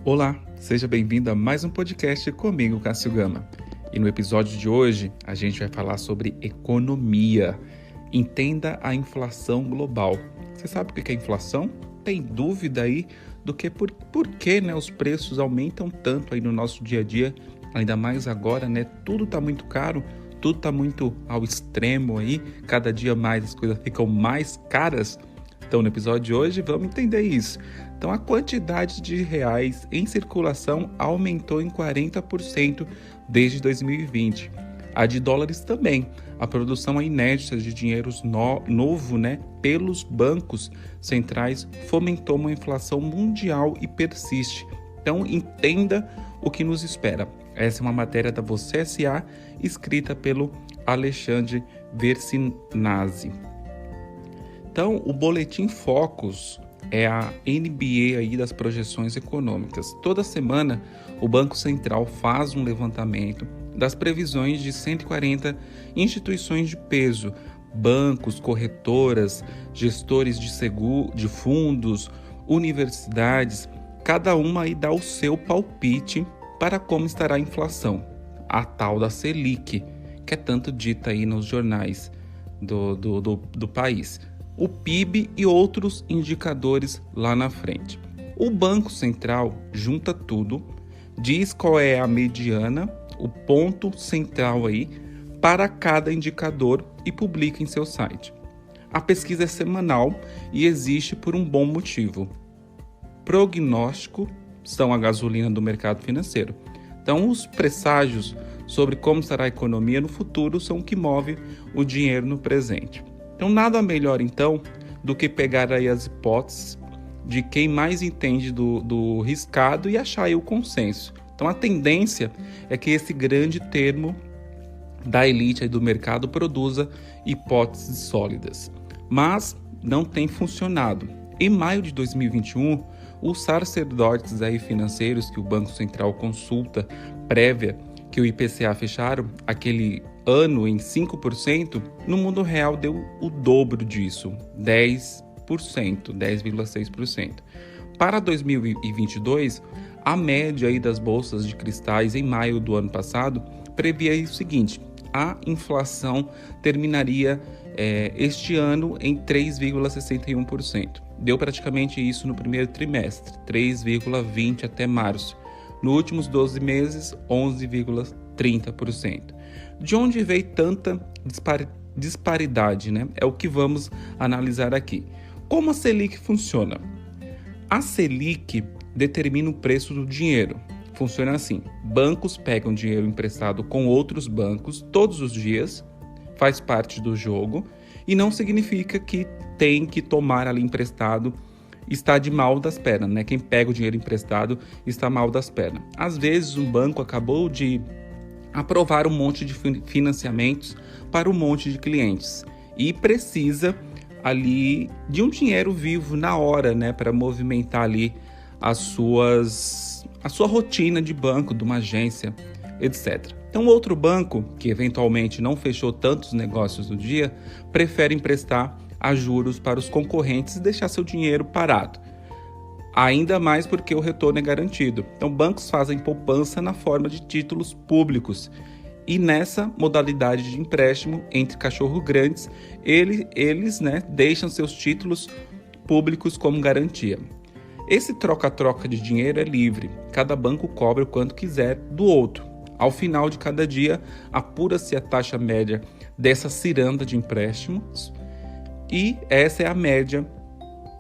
Olá, seja bem-vindo a mais um podcast comigo, Cássio Gama. E no episódio de hoje, a gente vai falar sobre economia. Entenda a inflação global. Você sabe o que é inflação? Tem dúvida aí do que por que os preços aumentam tanto aí no nosso dia a dia? Ainda mais agora, Tudo está muito caro, tudo está muito ao extremo aí. Cada dia mais as coisas ficam mais caras. Então, no episódio de hoje, vamos entender isso. Então, a quantidade de reais em circulação aumentou em 40% desde 2020. A de dólares também. A produção inédita de dinheiro novo, pelos bancos centrais fomentou uma inflação mundial e persiste. Então, entenda o que nos espera. Essa é uma matéria da Você S.A., escrita pelo Alexandre Versinazzi. Então, o Boletim Focus é a NBA aí das projeções econômicas. Toda semana, o Banco Central faz um levantamento das previsões de 140 instituições de peso, bancos, corretoras, gestores de fundos, universidades. Cada uma aí dá o seu palpite para como estará a inflação, a tal da Selic, que é tanto dita aí nos jornais do país. O PIB e outros indicadores lá na frente. O Banco Central junta tudo, diz qual é a mediana, o ponto central aí, para cada indicador e publica em seu site. A pesquisa é semanal e existe por um bom motivo. Prognóstico são a gasolina do mercado financeiro. Então, os presságios sobre como estará a economia no futuro são o que move o dinheiro no presente. Então, nada melhor, do que pegar aí as hipóteses de quem mais entende do riscado e achar aí o consenso. Então, a tendência é que esse grande termo da elite aí do mercado produza hipóteses sólidas. Mas não tem funcionado. Em maio de 2021, os sacerdotes aí financeiros que o Banco Central consulta prévia que o IPCA fecharam aquele ano em 5%, no mundo real deu o dobro disso, 10,6%. Para 2022, a média aí das bolsas de cristais em maio do ano passado previa o seguinte: a inflação terminaria este ano em 3,61%. Deu praticamente isso no primeiro trimestre, 3,20% até março. Nos últimos 12 meses, 11,30%. De onde veio tanta disparidade, É o que vamos analisar aqui. Como a Selic funciona? A Selic determina o preço do dinheiro. Funciona assim: bancos pegam dinheiro emprestado com outros bancos todos os dias, faz parte do jogo, e não significa que tem que tomar ali emprestado está de mal das pernas, Quem pega o dinheiro emprestado está mal das pernas. Às vezes um banco acabou de aprovar um monte de financiamentos para um monte de clientes e precisa ali de um dinheiro vivo na hora, para movimentar ali a sua rotina de banco, de uma agência, etc. Então, outro banco, que eventualmente não fechou tantos negócios no dia, prefere emprestar a juros para os concorrentes e deixar seu dinheiro parado. Ainda mais porque o retorno é garantido. Então, bancos fazem poupança na forma de títulos públicos. E nessa modalidade de empréstimo entre cachorro grandes, eles deixam seus títulos públicos como garantia. Esse troca-troca de dinheiro é livre. Cada banco cobra o quanto quiser do outro. Ao final de cada dia, apura-se a taxa média dessa ciranda de empréstimos. E essa é a média,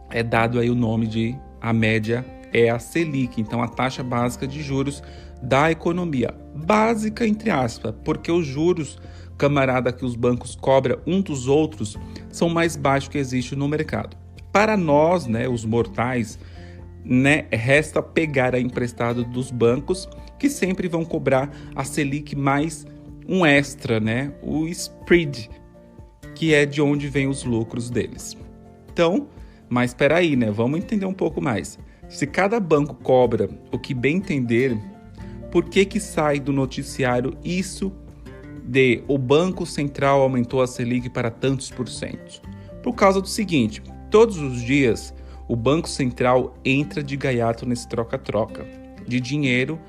é dado aí o nome de a média é a Selic, então a taxa básica de juros da economia. Básica, entre aspas, porque os juros, camarada, que os bancos cobram um dos outros, são mais baixos que existe no mercado. Para nós, os mortais, resta pegar a emprestado dos bancos, que sempre vão cobrar a Selic mais um extra, o spread, que é de onde vem os lucros deles. Então, mas espera aí, vamos entender um pouco mais. Se cada banco cobra o que bem entender, por que sai do noticiário isso de o Banco Central aumentou a Selic para tantos por cento? Por causa do seguinte: todos os dias o Banco Central entra de gaiato nesse troca-troca. de dinheiro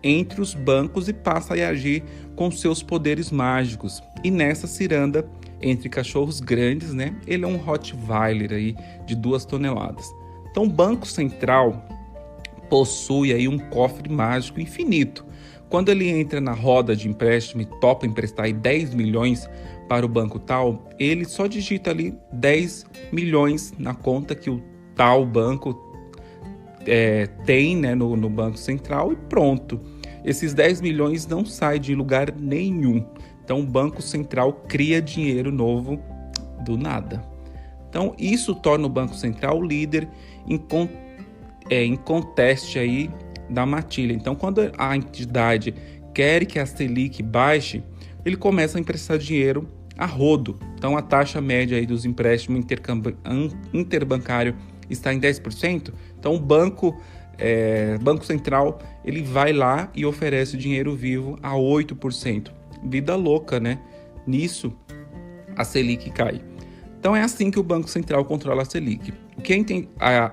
entre os bancos e passa a agir com seus poderes mágicos. E nessa ciranda entre cachorros grandes, né? Ele é um Rottweiler aí de 2 toneladas. Então o Banco Central possui aí um cofre mágico infinito. Quando ele entra na roda de empréstimo e topa emprestar aí 10 milhões para o banco tal, ele só digita ali 10 milhões na conta que o tal banco tem, né, no Banco Central e pronto. Esses 10 milhões não saem de lugar nenhum. Então o Banco Central cria dinheiro novo do nada. Então isso torna o Banco Central líder em conteste aí da matilha. Então quando a entidade quer que a Selic baixe, ele começa a emprestar dinheiro a rodo. Então a taxa média aí dos empréstimos interbancário está em 10%. Então o Banco Central ele vai lá e oferece dinheiro vivo a 8%. Vida louca, né? Nisso a Selic cai. Então é assim que o Banco Central controla a Selic. O que a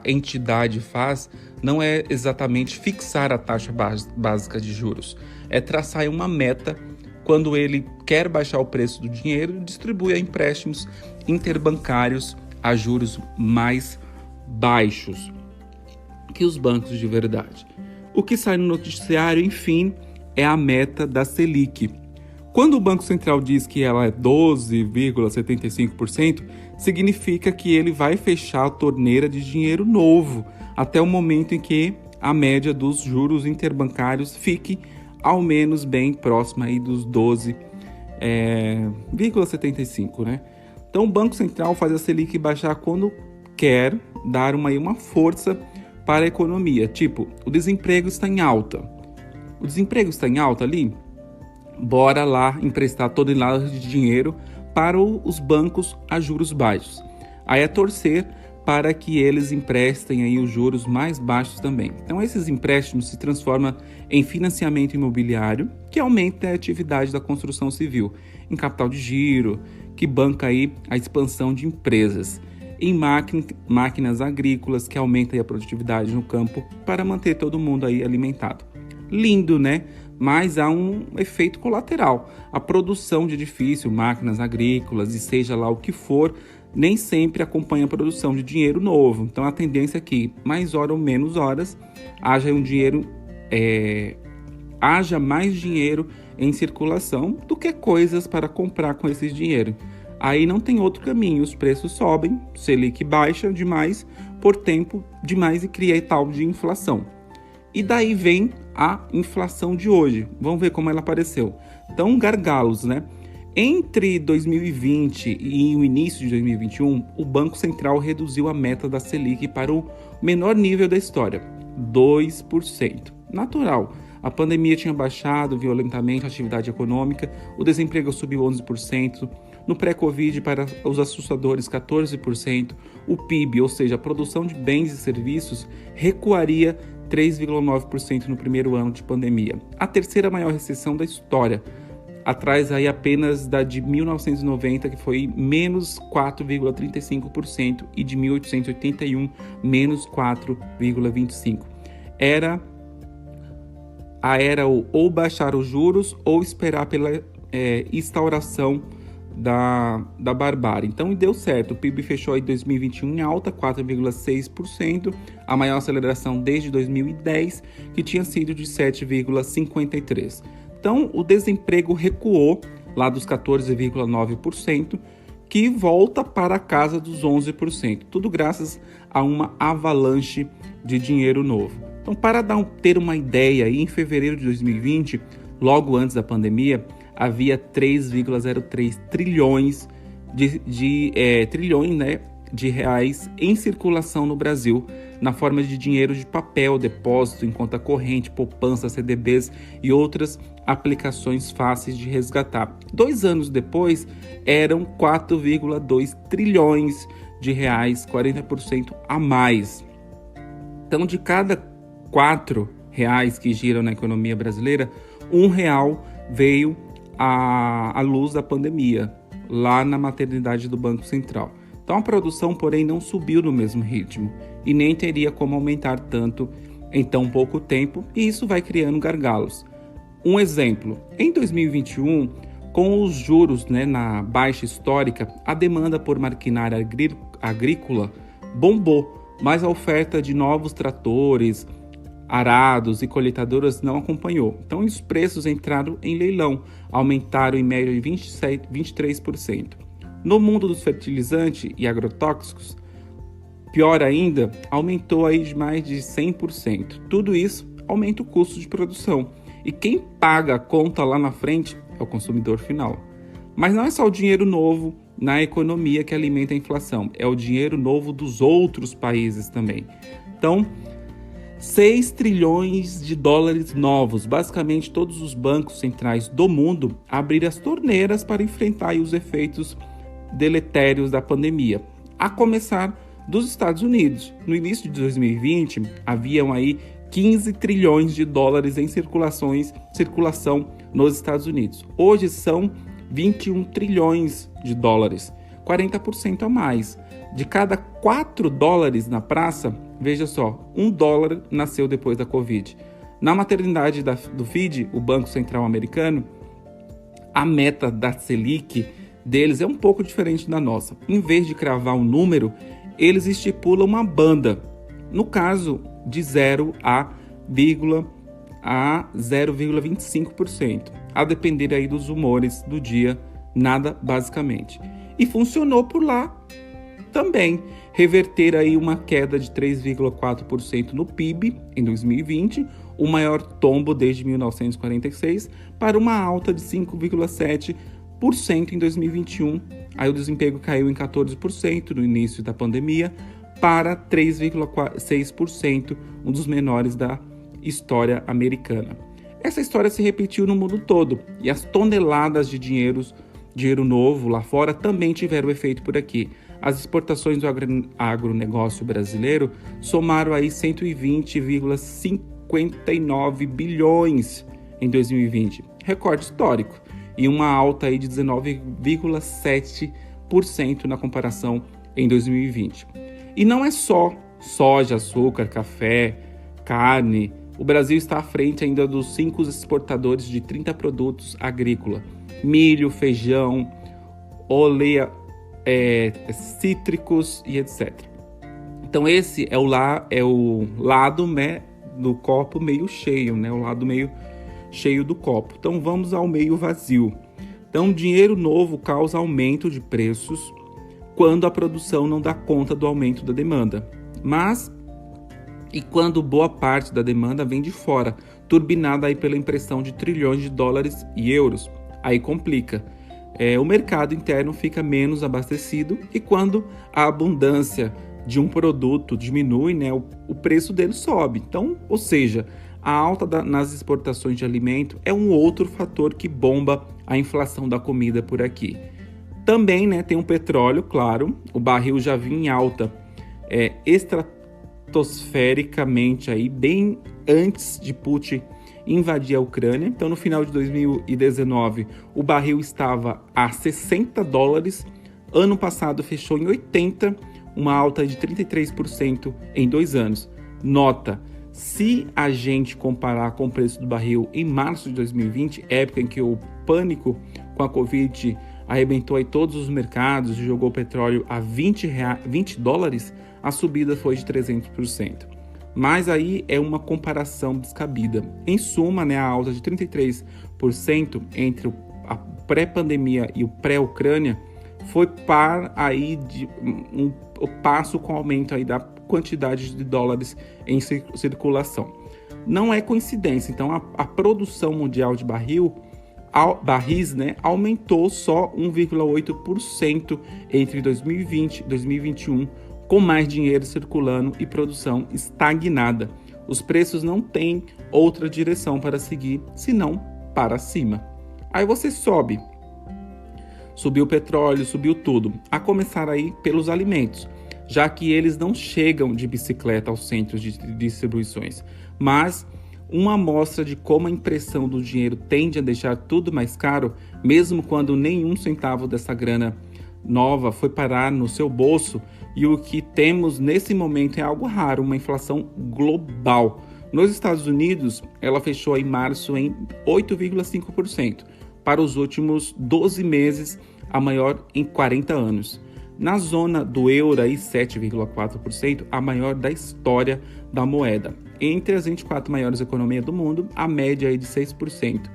entidade faz não é exatamente fixar a taxa básica de juros, é traçar uma meta. Quando ele quer baixar o preço do dinheiro, distribui a empréstimos interbancários a juros mais baixos que os bancos de verdade. O que sai no noticiário, enfim, é a meta da Selic. Quando o Banco Central diz que ela é 12,75%, significa que ele vai fechar a torneira de dinheiro novo até o momento em que a média dos juros interbancários fique ao menos bem próxima aí dos 12,75%, né? Então o Banco Central faz a Selic baixar quando quer dar uma força para a economia. Tipo, o desemprego está em alta. O desemprego está em alta ali? Bora lá emprestar toneladas de dinheiro para os bancos a juros baixos. Aí é torcer para que eles emprestem aí os juros mais baixos também. Então esses empréstimos se transformam em financiamento imobiliário, que aumenta a atividade da construção civil, em capital de giro, que banca aí a expansão de empresas, em máquinas agrícolas, que aumenta aí a produtividade no campo para manter todo mundo aí alimentado. Lindo, né? Mas há um efeito colateral. A produção de edifício, máquinas agrícolas e seja lá o que for, nem sempre acompanha a produção de dinheiro novo. Então a tendência é que mais hora ou menos horas haja mais dinheiro em circulação do que coisas para comprar com esse dinheiro. Aí não tem outro caminho, os preços sobem, Selic baixa demais por tempo demais e cria tal de inflação. E daí vem a inflação de hoje. Vamos ver como ela apareceu. Então, gargalos, né? Entre 2020 e o início de 2021, o Banco Central reduziu a meta da Selic para o menor nível da história, 2%. Natural. A pandemia tinha baixado violentamente a atividade econômica, o desemprego subiu 11%, no pré-Covid para os assustadores 14%, o PIB, ou seja, a produção de bens e serviços, recuaria 3,9% no primeiro ano de pandemia. A terceira maior recessão da história, atrás aí apenas da de 1990, que foi menos 4,35%, e de 1881, menos 4,25%. Era ou baixar os juros ou esperar pela instauração da barbárie. Então deu certo, o PIB fechou em 2021 em alta, 4,6%, a maior aceleração desde 2010, que tinha sido de 7,53%. Então o desemprego recuou lá dos 14,9%, que volta para a casa dos 11%, tudo graças a uma avalanche de dinheiro novo. Então, para ter uma ideia, em fevereiro de 2020, logo antes da pandemia, havia 3,03 trilhões de reais em circulação no Brasil, na forma de dinheiro de papel, depósito em conta corrente, poupança, CDBs e outras aplicações fáceis de resgatar. 2 anos depois, eram 4,2 trilhões de reais, 40% a mais. Então, de cada R$4 que giram na economia brasileira, R$1 veio à luz da pandemia, lá na maternidade do Banco Central. Então a produção, porém, não subiu no mesmo ritmo e nem teria como aumentar tanto em tão pouco tempo e isso vai criando gargalos. Um exemplo, em 2021, com os juros na baixa histórica, a demanda por maquinária agrícola bombou, mas a oferta de novos tratores, arados e colheitadoras não acompanhou. Então, os preços entraram em leilão, aumentaram em média de 23%. No mundo dos fertilizantes e agrotóxicos, pior ainda, aumentou aí de mais de 100%. Tudo isso aumenta o custo de produção. E quem paga a conta lá na frente é o consumidor final. Mas não é só o dinheiro novo na economia que alimenta a inflação, é o dinheiro novo dos outros países também. Então, 6 trilhões de dólares novos, basicamente todos os bancos centrais do mundo abriram as torneiras para enfrentar os efeitos deletérios da pandemia, a começar dos Estados Unidos. No início de 2020, haviam aí 15 trilhões de dólares em circulação nos Estados Unidos. Hoje são 21 trilhões de dólares, 40% a mais. De cada 4 dólares na praça, veja só, 1 dólar nasceu depois da Covid. Na maternidade do FED, o Banco Central Americano, a meta da Selic deles é um pouco diferente da nossa. Em vez de cravar um número, eles estipulam uma banda. No caso, de 0 a 0,25%, a depender aí dos humores do dia, nada basicamente. E funcionou por lá também, reverter aí uma queda de 3,4% no PIB em 2020, o maior tombo desde 1946, para uma alta de 5,7% em 2021. Aí o desemprego caiu em 14% no início da pandemia, para 3,6%, um dos menores da história americana. Essa história se repetiu no mundo todo e as toneladas de dinheiro novo lá fora também tiveram efeito por aqui. As exportações do agronegócio brasileiro somaram aí 120,59 bilhões em 2020, recorde histórico, e uma alta aí de 19,7% na comparação em 2020. E não é só soja, açúcar, café, carne. O Brasil está à frente ainda dos 5 exportadores de 30 produtos agrícolas: milho, feijão, cítricos e etc. Então esse é o lado do copo meio cheio, o lado meio cheio do copo. Então vamos ao meio vazio. Então dinheiro novo causa aumento de preços quando a produção não dá conta do aumento da demanda. E quando boa parte da demanda vem de fora, turbinada aí pela impressão de trilhões de dólares e euros, aí complica. O mercado interno fica menos abastecido e quando a abundância de um produto diminui, o preço dele sobe. Então, ou seja, a alta nas exportações de alimento é um outro fator que bomba a inflação da comida por aqui. Também tem o petróleo, claro, o barril já vinha em alta estratosfericamente aí, bem antes de Putin invadir a Ucrânia. Então, no final de 2019, o barril estava a 60 dólares, ano passado fechou em 80, uma alta de 33% em 2 anos. Nota, se a gente comparar com o preço do barril em março de 2020, época em que o pânico com a Covid arrebentou aí todos os mercados e jogou o petróleo a 20 dólares, a subida foi de 300%. Mas aí é uma comparação descabida. Em suma, a alta de 33% entre a pré-pandemia e o pré-Ucrânia foi par aí de um passo com o aumento aí da quantidade de dólares em circulação. Não é coincidência, então a produção mundial de barris aumentou só 1,8% entre 2020 e 2021, com mais dinheiro circulando e produção estagnada. Os preços não têm outra direção para seguir, senão para cima. Aí você subiu o petróleo, subiu tudo, a começar aí pelos alimentos, já que eles não chegam de bicicleta aos centros de distribuições, mas uma amostra de como a impressão do dinheiro tende a deixar tudo mais caro, mesmo quando nenhum centavo dessa grana nova foi parar no seu bolso, e o que temos nesse momento é algo raro, uma inflação global. Nos Estados Unidos, ela fechou em março em 8,5%, para os últimos 12 meses, a maior em 40 anos. Na zona do euro, 7,4%, a maior da história da moeda. Entre as 24 maiores economias do mundo, a média é de 6%,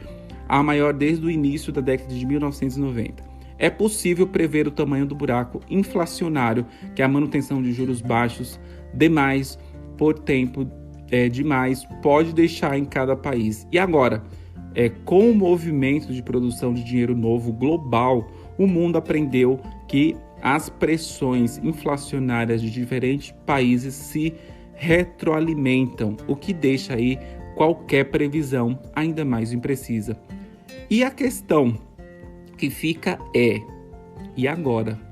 a maior desde o início da década de 1990. É possível prever o tamanho do buraco inflacionário que a manutenção de juros baixos demais por tempo demais pode deixar em cada país. E agora, com o movimento de produção de dinheiro novo global, o mundo aprendeu que as pressões inflacionárias de diferentes países se retroalimentam, o que deixa aí qualquer previsão ainda mais imprecisa. E a questão que fica e agora?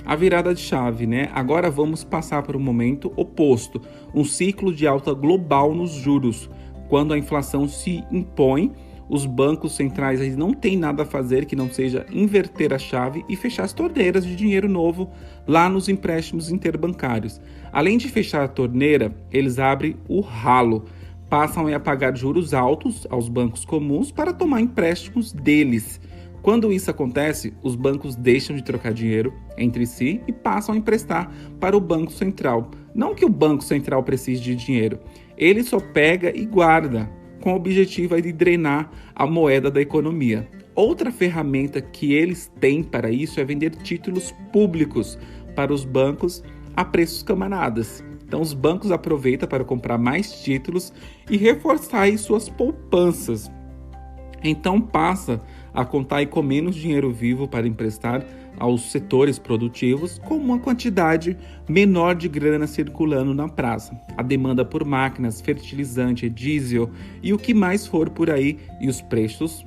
A virada de chave, né? Agora vamos passar para um momento oposto, um ciclo de alta global nos juros. Quando a inflação se impõe, os bancos centrais aí não têm nada a fazer que não seja inverter a chave e fechar as torneiras de dinheiro novo lá nos empréstimos interbancários. Além de fechar a torneira, eles abrem o ralo, passam a pagar juros altos aos bancos comuns para tomar empréstimos deles. Quando isso acontece, os bancos deixam de trocar dinheiro entre si e passam a emprestar para o Banco Central. Não que o Banco Central precise de dinheiro, ele só pega e guarda, com o objetivo de drenar a moeda da economia. Outra ferramenta que eles têm para isso é vender títulos públicos para os bancos a preços camaradas. Então os bancos aproveitam para comprar mais títulos e reforçar aí suas poupanças. Então passa a contar aí com menos dinheiro vivo para emprestar aos setores produtivos, com uma quantidade menor de grana circulando na praça. A demanda por máquinas, fertilizante, diesel e o que mais for por aí, e os preços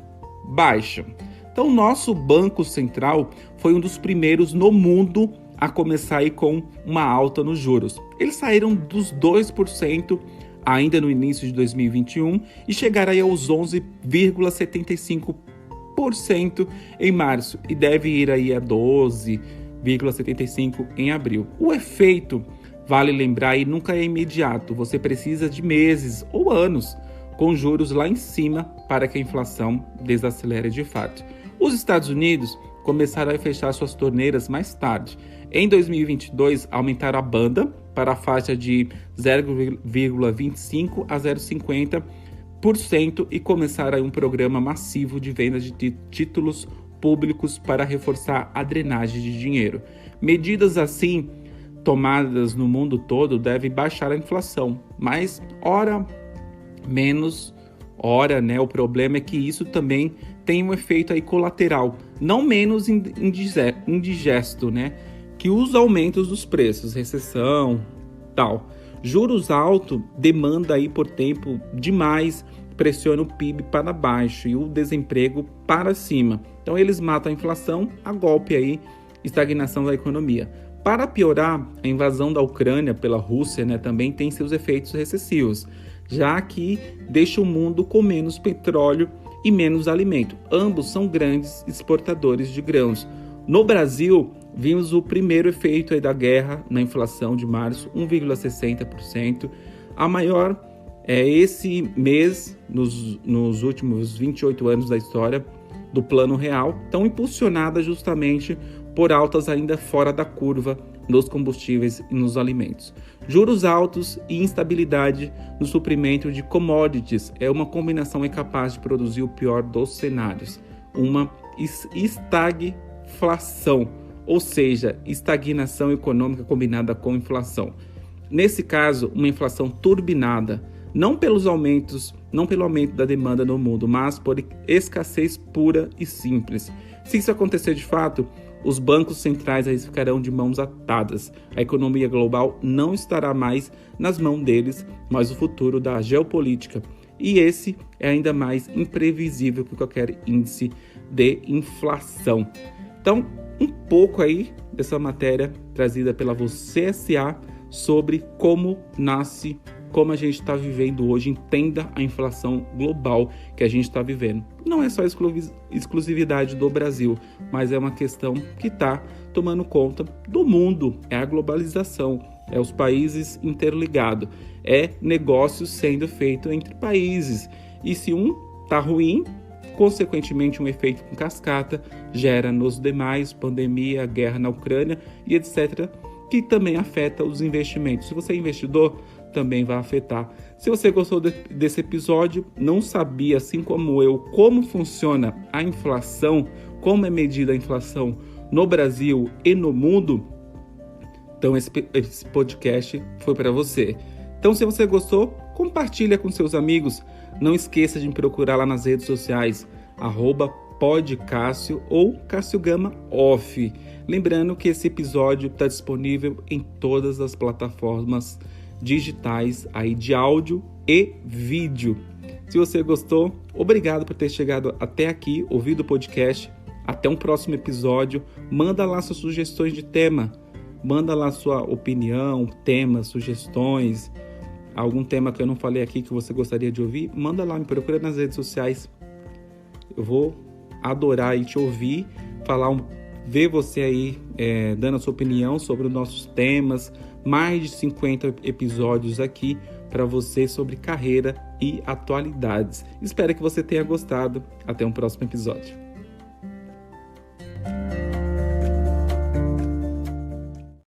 baixam. Então, nosso Banco Central foi um dos primeiros no mundo a começar aí com uma alta nos juros. Eles saíram dos 2% ainda no início de 2021 e chegaram aí aos 11,75% em março e deve ir aí a 12,75% em abril. O efeito, vale lembrar, aí nunca é imediato. Você precisa de meses ou anos com juros lá em cima para que a inflação desacelere de fato. Os Estados Unidos começaram a fechar suas torneiras mais tarde. Em 2022, aumentaram a banda para a faixa de 0,25% a 0,50% e começaram um programa massivo de venda de títulos públicos para reforçar a drenagem de dinheiro. Medidas assim, tomadas no mundo todo, devem baixar a inflação, mas ora menos, ora, né? O problema é que isso também tem um efeito aí colateral, não menos indigesto, né? Que os aumentos dos preços, recessão, tal. Juros altos, demanda aí por tempo demais, pressiona o PIB para baixo e o desemprego para cima. Então eles matam a inflação, a golpe aí, estagnação da economia. Para piorar, a invasão da Ucrânia pela Rússia, né, também tem seus efeitos recessivos, já que deixa o mundo com menos petróleo e menos alimento. Ambos são grandes exportadores de grãos. No Brasil, vimos o primeiro efeito aí da guerra na inflação de março, 1,60%. A maior esse mês, nos últimos 28 anos da história do Plano Real, tão impulsionada justamente por altas ainda fora da curva nos combustíveis e nos alimentos. Juros altos e instabilidade no suprimento de commodities é uma combinação incapaz de produzir o pior dos cenários, uma estagflação, ou seja, estagnação econômica combinada com inflação. Nesse caso, uma inflação turbinada, não pelo aumento da demanda no mundo, mas por escassez pura e simples. Se isso acontecer de fato, os bancos centrais aí ficarão de mãos atadas. A economia global não estará mais nas mãos deles, mas o futuro da geopolítica. E esse é ainda mais imprevisível que qualquer índice de inflação. Então, um pouco aí dessa matéria trazida pela Você SA sobre como nasce, como a gente está vivendo hoje. Entenda a inflação global que a gente está vivendo. Não é só exclusividade do Brasil, mas é uma questão que está tomando conta do mundo. É a globalização. é os países interligados, é negócio sendo feito entre países. E se um está ruim, consequentemente um efeito com cascata gera nos demais, pandemia, guerra na Ucrânia e etc., que também afeta os investimentos. Se você é investidor, também vai afetar. Se você gostou desse episódio, não sabia, assim como eu, como funciona a inflação, como é medida a inflação no Brasil e no mundo, então esse podcast foi para você. Então, se você gostou, compartilha com seus amigos. Não esqueça de me procurar lá nas redes sociais, @podcássio ou Cássio Gama Off. Lembrando que esse episódio está disponível em todas as plataformas digitais aí de áudio e vídeo. Se você gostou, obrigado por ter chegado até aqui, ouvido o podcast. Até um próximo episódio. Manda lá suas sugestões de tema. Manda lá sua opinião, temas, sugestões. Algum tema que eu não falei aqui que você gostaria de ouvir, manda lá, me procura nas redes sociais. Eu vou adorar aí te ouvir, ver você aí dando a sua opinião sobre os nossos temas. Mais de 50 episódios aqui para você sobre carreira e atualidades. Espero que você tenha gostado. Até um próximo episódio.